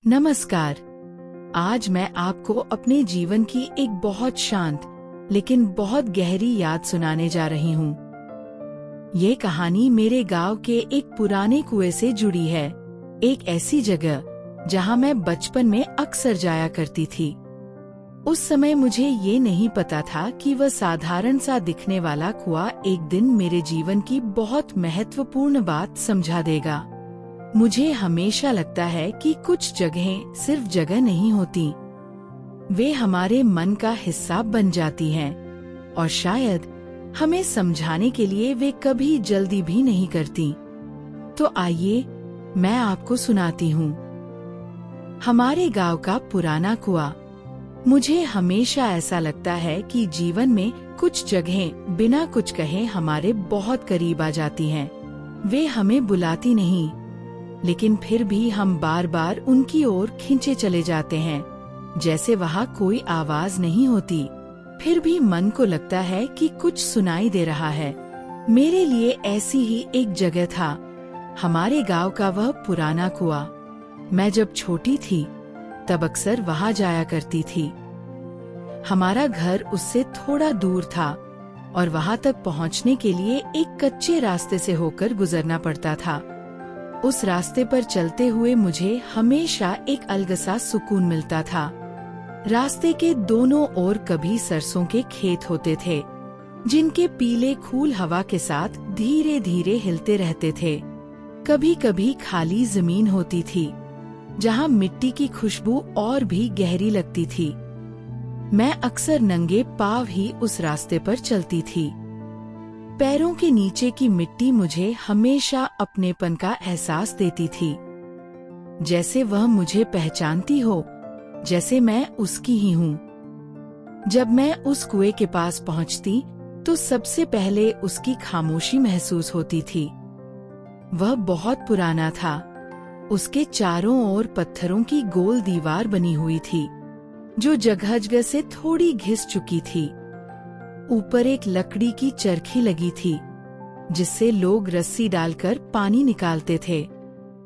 नमस्कार। आज मैं आपको अपने जीवन की एक बहुत शांत लेकिन बहुत गहरी याद सुनाने जा रही हूँ। ये कहानी मेरे गांव के एक पुराने कुएं से जुड़ी है, एक ऐसी जगह जहाँ मैं बचपन में अक्सर जाया करती थी। उस समय मुझे ये नहीं पता था कि वह साधारण सा दिखने वाला कुआं एक दिन मेरे जीवन की बहुत महत्वपूर्ण बात समझा देगा। मुझे हमेशा लगता है कि कुछ जगहें सिर्फ जगह नहीं होती, वे हमारे मन का हिस्सा बन जाती हैं और शायद हमें समझाने के लिए वे कभी जल्दी भी नहीं करती। तो आइए मैं आपको सुनाती हूँ हमारे गांव का पुराना कुआं। मुझे हमेशा ऐसा लगता है कि जीवन में कुछ जगहें बिना कुछ कहे हमारे बहुत करीब आ जाती हैं। वे हमें बुलाती नहीं, लेकिन फिर भी हम बार बार उनकी ओर खींचे चले जाते हैं, जैसे वहाँ कोई आवाज नहीं होती, फिर भी मन को लगता है कि कुछ सुनाई दे रहा है। मेरे लिए ऐसी ही एक जगह था, हमारे गांव का वह पुराना कुआं। मैं जब छोटी थी तब अक्सर वहाँ जाया करती थी। हमारा घर उससे थोड़ा दूर था और वहाँ तक पहुँचने के लिए एक कच्चे रास्ते से होकर गुजरना पड़ता था। उस रास्ते पर चलते हुए मुझे हमेशा एक अलग सा सुकून मिलता था। रास्ते के दोनों ओर कभी सरसों के खेत होते थे, जिनके पीले फूल हवा के साथ धीरे धीरे हिलते रहते थे। कभी कभी खाली जमीन होती थी, जहाँ मिट्टी की खुशबू और भी गहरी लगती थी। मैं अक्सर नंगे पाँव ही उस रास्ते पर चलती थी। पैरों के नीचे की मिट्टी मुझे हमेशा अपनेपन का एहसास देती थी, जैसे वह मुझे पहचानती हो, जैसे मैं उसकी ही हूँ। जब मैं उस कुएं के पास पहुँचती तो सबसे पहले उसकी खामोशी महसूस होती थी। वह बहुत पुराना था, उसके चारों ओर पत्थरों की गोल दीवार बनी हुई थी, जो जगह जगह से थोड़ी घिस चुकी थी। ऊपर एक लकड़ी की चरखी लगी थी, जिससे लोग रस्सी डालकर पानी निकालते थे।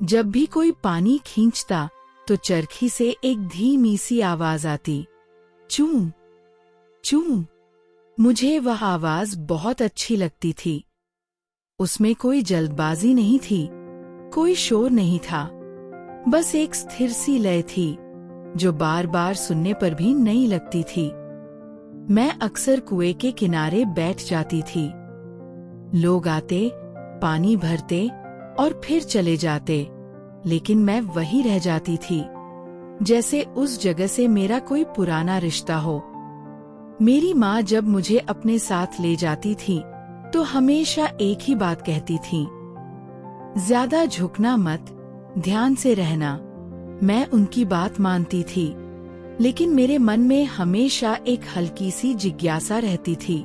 जब भी कोई पानी खींचता तो चरखी से एक धीमी सी आवाज आती, चूं चूं। मुझे वह आवाज बहुत अच्छी लगती थी। उसमें कोई जल्दबाजी नहीं थी, कोई शोर नहीं था, बस एक स्थिर सी लय थी, जो बार बार सुनने पर भी नई लगती थी। मैं अक्सर कुएं के किनारे बैठ जाती थी। लोग आते, पानी भरते और फिर चले जाते, लेकिन मैं वहीं रह जाती थी, जैसे उस जगह से मेरा कोई पुराना रिश्ता हो। मेरी माँ जब मुझे अपने साथ ले जाती थी तो हमेशा एक ही बात कहती थी, ज्यादा झुकना मत, ध्यान से रहना। मैं उनकी बात मानती थी, लेकिन मेरे मन में हमेशा एक हल्की सी जिज्ञासा रहती थी।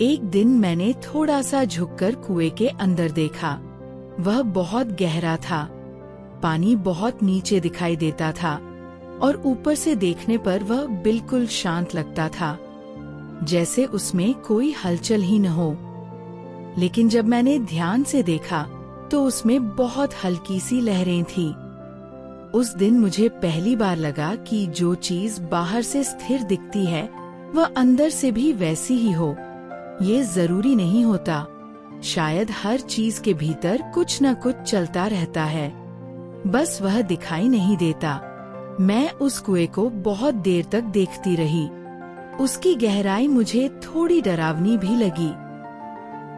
एक दिन मैंने थोड़ा सा झुककर कुएं के अंदर देखा। वह बहुत गहरा था, पानी बहुत नीचे दिखाई देता था और ऊपर से देखने पर वह बिल्कुल शांत लगता था, जैसे उसमें कोई हलचल ही न हो। लेकिन जब मैंने ध्यान से देखा तो उसमें बहुत हल्की सी लहरें थीं। उस दिन मुझे पहली बार लगा कि जो चीज बाहर से स्थिर दिखती है वह अंदर से भी वैसी ही हो। ये जरूरी नहीं होता, शायद हर चीज के भीतर कुछ न कुछ चलता रहता है, बस वह दिखाई नहीं देता। मैं उस कुएं को बहुत देर तक देखती रही। उसकी गहराई मुझे थोड़ी डरावनी भी लगी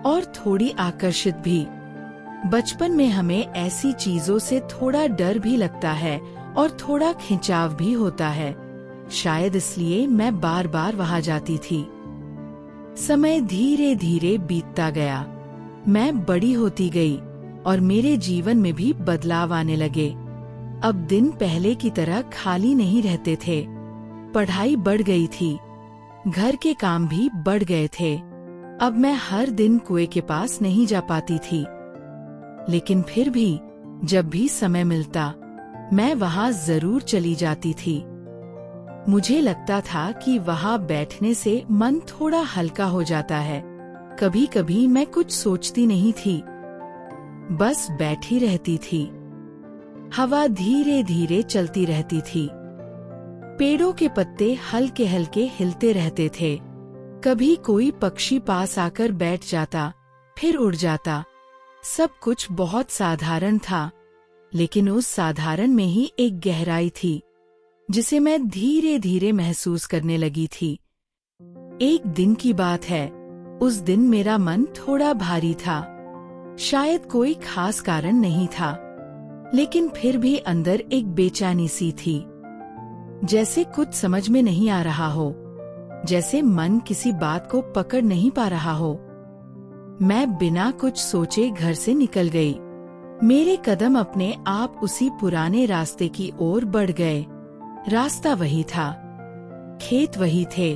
और थोड़ी आकर्षित भी। बचपन में हमें ऐसी चीजों से थोड़ा डर भी लगता है और थोड़ा खिंचाव भी होता है, शायद इसलिए मैं बार बार वहां जाती थी। समय धीरे धीरे बीतता गया, मैं बड़ी होती गई और मेरे जीवन में भी बदलाव आने लगे। अब दिन पहले की तरह खाली नहीं रहते थे, पढ़ाई बढ़ गई थी, घर के काम भी बढ़ गए थे। अब मैं हर दिन कुएं के पास नहीं जा पाती थी, लेकिन फिर भी जब भी समय मिलता मैं वहां जरूर चली जाती थी। मुझे लगता था कि वहां बैठने से मन थोड़ा हल्का हो जाता है। कभी कभी मैं कुछ सोचती नहीं थी, बस बैठी रहती थी। हवा धीरे धीरे चलती रहती थी। पेड़ों के पत्ते हल्के हल्के हिलते रहते थे। कभी कोई पक्षी पास आकर बैठ जाता, फिर उड़ जाता। सब कुछ बहुत साधारण था, लेकिन उस साधारण में ही एक गहराई थी, जिसे मैं धीरे धीरे महसूस करने लगी थी। एक दिन की बात है। उस दिन मेरा मन थोड़ा भारी था। शायद कोई खास कारण नहीं था, लेकिन फिर भी अंदर एक बेचैनी सी थी। जैसे कुछ समझ में नहीं आ रहा हो, जैसे मन किसी बात को पकड़ नहीं पा रहा हो। मैं बिना कुछ सोचे घर से निकल गई। मेरे कदम अपने आप उसी पुराने रास्ते की ओर बढ़ गए। रास्ता वही था, खेत वही थे,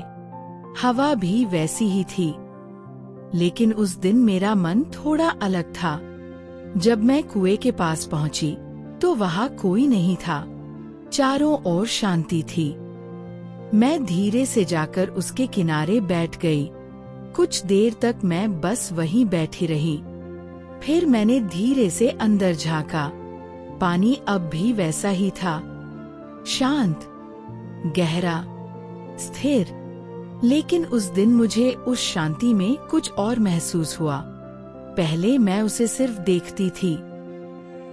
हवा भी वैसी ही थी। लेकिन उस दिन मेरा मन थोड़ा अलग था। जब मैं कुएं के पास पहुंची, तो वहां कोई नहीं था। चारों ओर शांति थी। मैं धीरे से जाकर उसके किनारे बैठ गई। कुछ देर तक मैं बस वहीं बैठी रही। फिर मैंने धीरे से अंदर झांका। पानी अब भी वैसा ही था, शांत, गहरा, स्थिर। लेकिन उस दिन मुझे उस शांति में कुछ और महसूस हुआ। पहले मैं उसे सिर्फ देखती थी,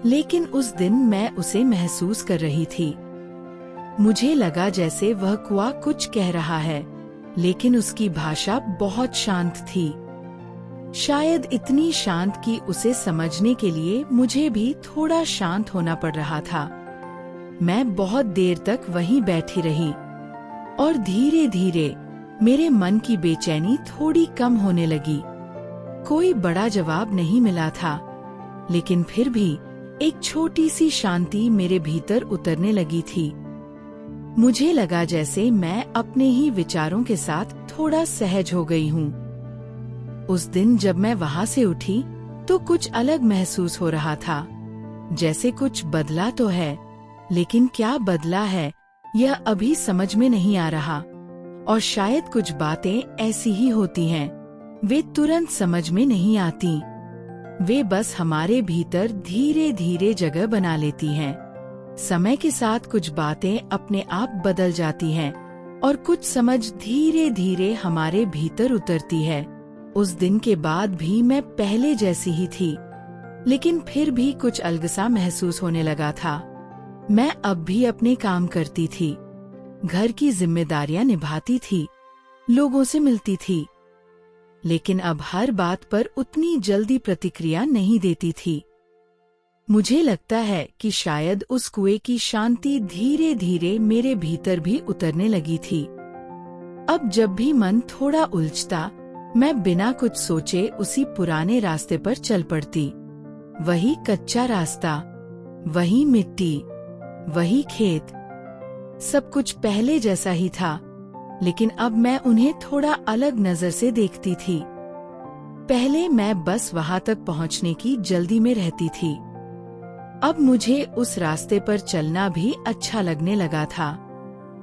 लेकिन उस दिन मैं उसे महसूस कर रही थी। मुझे लगा जैसे वह कुआं कुछ कह रहा है, लेकिन उसकी भाषा बहुत शांत थी। शायद इतनी शांत कि उसे समझने के लिए मुझे भी थोड़ा शांत होना पड़ रहा था। मैं बहुत देर तक वहीं बैठी रही, और धीरे धीरे मेरे मन की बेचैनी थोड़ी कम होने लगी। कोई बड़ा जवाब नहीं मिला था, लेकिन फिर भी एक छोटी सी शांति मेरे भीतर उतरने लगी थी। मुझे लगा जैसे मैं अपने ही विचारों के साथ थोड़ा सहज हो गई हूँ। उस दिन जब मैं वहाँ से उठी, तो कुछ अलग महसूस हो रहा था। जैसे कुछ बदला तो है, लेकिन क्या बदला है यह अभी समझ में नहीं आ रहा। और शायद कुछ बातें ऐसी ही होती हैं, वे तुरंत समझ में नहीं आती। वे बस हमारे भीतर धीरे धीरे जगह बना लेती हैं। समय के साथ कुछ बातें अपने आप बदल जाती हैं, और कुछ समझ धीरे धीरे हमारे भीतर उतरती है। उस दिन के बाद भी मैं पहले जैसी ही थी, लेकिन फिर भी कुछ अलग सा महसूस होने लगा था। मैं अब भी अपने काम करती थी, घर की जिम्मेदारियां निभाती थी, लोगों से मिलती थी, लेकिन अब हर बात पर उतनी जल्दी प्रतिक्रिया नहीं देती थी। मुझे लगता है कि शायद उस कुएं की शांति धीरे धीरे मेरे भीतर भी उतरने लगी थी। अब जब भी मन थोड़ा उलझता, मैं बिना कुछ सोचे उसी पुराने रास्ते पर चल पड़ती। वही कच्चा रास्ता, वही मिट्टी, वही खेत, सब कुछ पहले जैसा ही था, लेकिन अब मैं उन्हें थोड़ा अलग नजर से देखती थी। पहले मैं बस वहां तक पहुंचने की जल्दी में रहती थी। अब मुझे उस रास्ते पर चलना भी अच्छा लगने लगा था।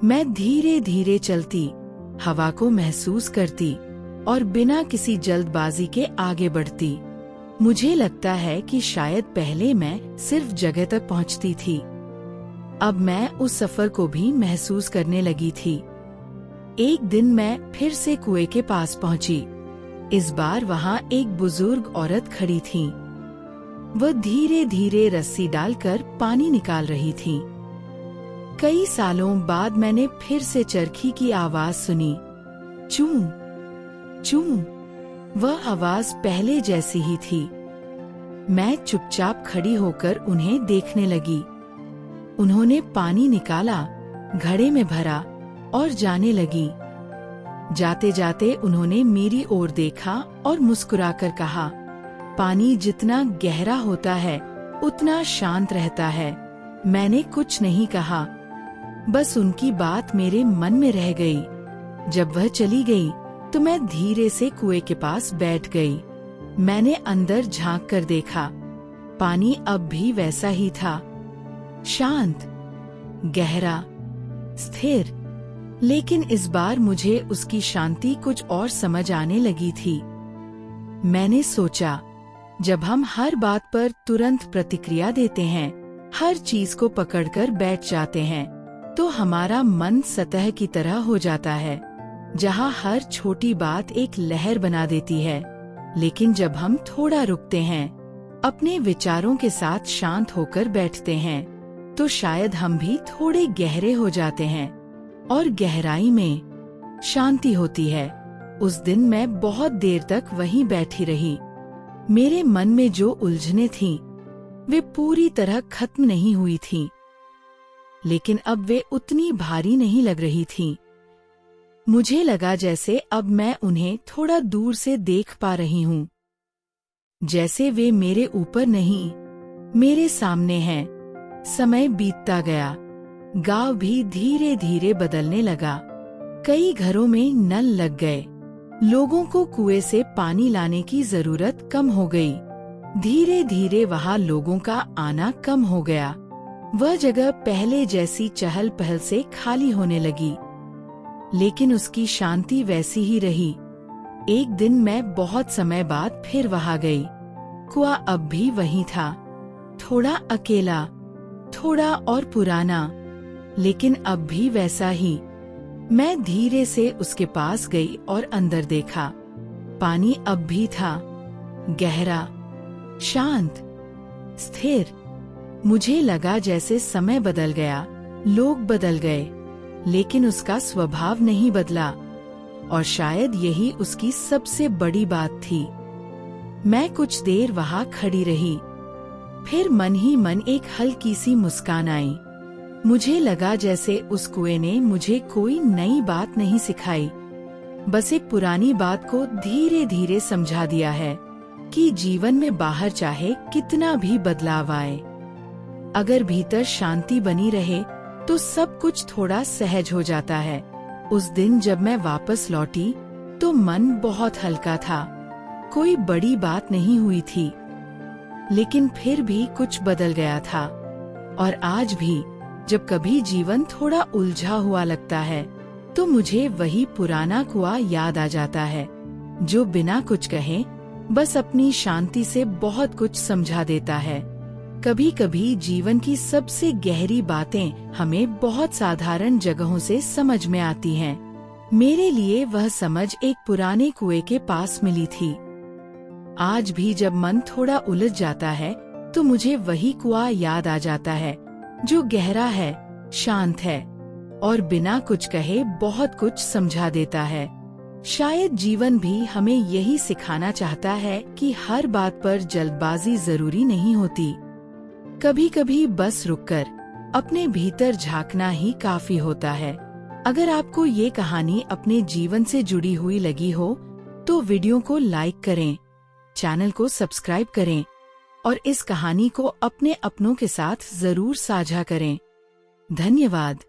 मैं धीरे धीरे चलती, हवा को महसूस करती, और बिना किसी जल्दबाजी के आगे बढ़ती। मुझे लगता है कि शायद पहले मैं सिर्फ जगह तक पहुंचती थी, अब मैं उस सफर को भी महसूस करने लगी थी। एक दिन मैं फिर से कुएं के पास पहुंची। इस बार वहां एक बुजुर्ग औरत खड़ी थी। वह धीरे धीरे रस्सी डालकर पानी निकाल रही थी। कई सालों बाद मैंने फिर से चरखी की आवाज सुनी, चूं चूं। वह आवाज पहले जैसी ही थी। मैं चुपचाप खड़ी होकर उन्हें देखने लगी। उन्होंने पानी निकाला, घड़े में भरा और जाने लगी। जाते जाते उन्होंने मेरी ओर देखा और मुस्कुराकर कहा, पानी जितना गहरा होता है उतना शांत रहता है। मैंने कुछ नहीं कहा, बस उनकी बात मेरे मन में रह गई। जब वह चली गई तो मैं धीरे से कुएं के पास बैठ गई। मैंने अंदर झांक कर देखा, पानी अब भी वैसा ही था, शांत, गहरा, स्थिर। लेकिन इस बार मुझे उसकी शांति कुछ और समझ आने लगी थी। मैंने सोचा, जब हम हर बात पर तुरंत प्रतिक्रिया देते हैं, हर चीज को पकड़कर बैठ जाते हैं, तो हमारा मन सतह की तरह हो जाता है, जहाँ हर छोटी बात एक लहर बना देती है। लेकिन जब हम थोड़ा रुकते हैं, अपने विचारों के साथ शांत होकर बैठते हैं, तो शायद हम भी थोड़े गहरे हो जाते हैं और गहराई में शांति होती है। उस दिन मैं बहुत देर तक वहीं बैठी रही। मेरे मन में जो उलझनें थीं, वे पूरी तरह खत्म नहीं हुई थीं, लेकिन अब वे उतनी भारी नहीं लग रही थीं। मुझे लगा जैसे अब मैं उन्हें थोड़ा दूर से देख पा रही हूँ, जैसे वे मेरे ऊपर नहीं, मेरे सामने हैं। समय बीतता गया, गांव भी धीरे धीरे बदलने लगा। कई घरों में नल लग गए, लोगों को कुएं से पानी लाने की जरूरत कम हो गई। धीरे धीरे वहाँ लोगों का आना कम हो गया। वह जगह पहले जैसी चहल पहल से खाली होने लगी, लेकिन उसकी शांति वैसी ही रही। एक दिन मैं बहुत समय बाद फिर वहाँ गई। कुआं अब भी वही था, थोड़ा अकेला, थोड़ा और पुराना, लेकिन अब भी वैसा ही। मैं धीरे से उसके पास गई और अंदर देखा। पानी अब भी था, गहरा, शांत, स्थिर। मुझे लगा जैसे समय बदल गया, लोग बदल गए, लेकिन उसका स्वभाव नहीं बदला। और शायद यही उसकी सबसे बड़ी बात थी। मैं कुछ देर वहाँ खड़ी रही, फिर मन ही मन एक हल्की सी मुस्कान आई। मुझे लगा जैसे उस कुएं ने मुझे कोई नई बात नहीं सिखाई, बस एक पुरानी बात को धीरे धीरे समझा दिया है कि जीवन में बाहर चाहे कितना भी बदलाव आए, अगर भीतर शांति बनी रहे तो सब कुछ थोड़ा सहज हो जाता है। उस दिन जब मैं वापस लौटी तो मन बहुत हल्का था। कोई बड़ी बात नहीं हुई थी, लेकिन फिर भी कुछ बदल गया था। और आज भी जब कभी जीवन थोड़ा उलझा हुआ लगता है, तो मुझे वही पुराना कुआं याद आ जाता है, जो बिना कुछ कहे बस अपनी शांति से बहुत कुछ समझा देता है। कभी कभी जीवन की सबसे गहरी बातें हमें बहुत साधारण जगहों से समझ में आती हैं। मेरे लिए वह समझ एक पुराने कुएं के पास मिली थी। आज भी जब मन थोड़ा उलझ जाता है, तो मुझे वही कुआं याद आ जाता है, जो गहरा है, शांत है और बिना कुछ कहे बहुत कुछ समझा देता है। शायद जीवन भी हमें यही सिखाना चाहता है कि हर बात पर जल्दबाजी जरूरी नहीं होती। कभी कभी बस रुककर अपने भीतर झांकना ही काफी होता है। अगर आपको ये कहानी अपने जीवन से जुड़ी हुई लगी हो, तो वीडियो को लाइक करें, चैनल को सब्सक्राइब करें और इस कहानी को अपने अपनों के साथ जरूर साझा करें। धन्यवाद।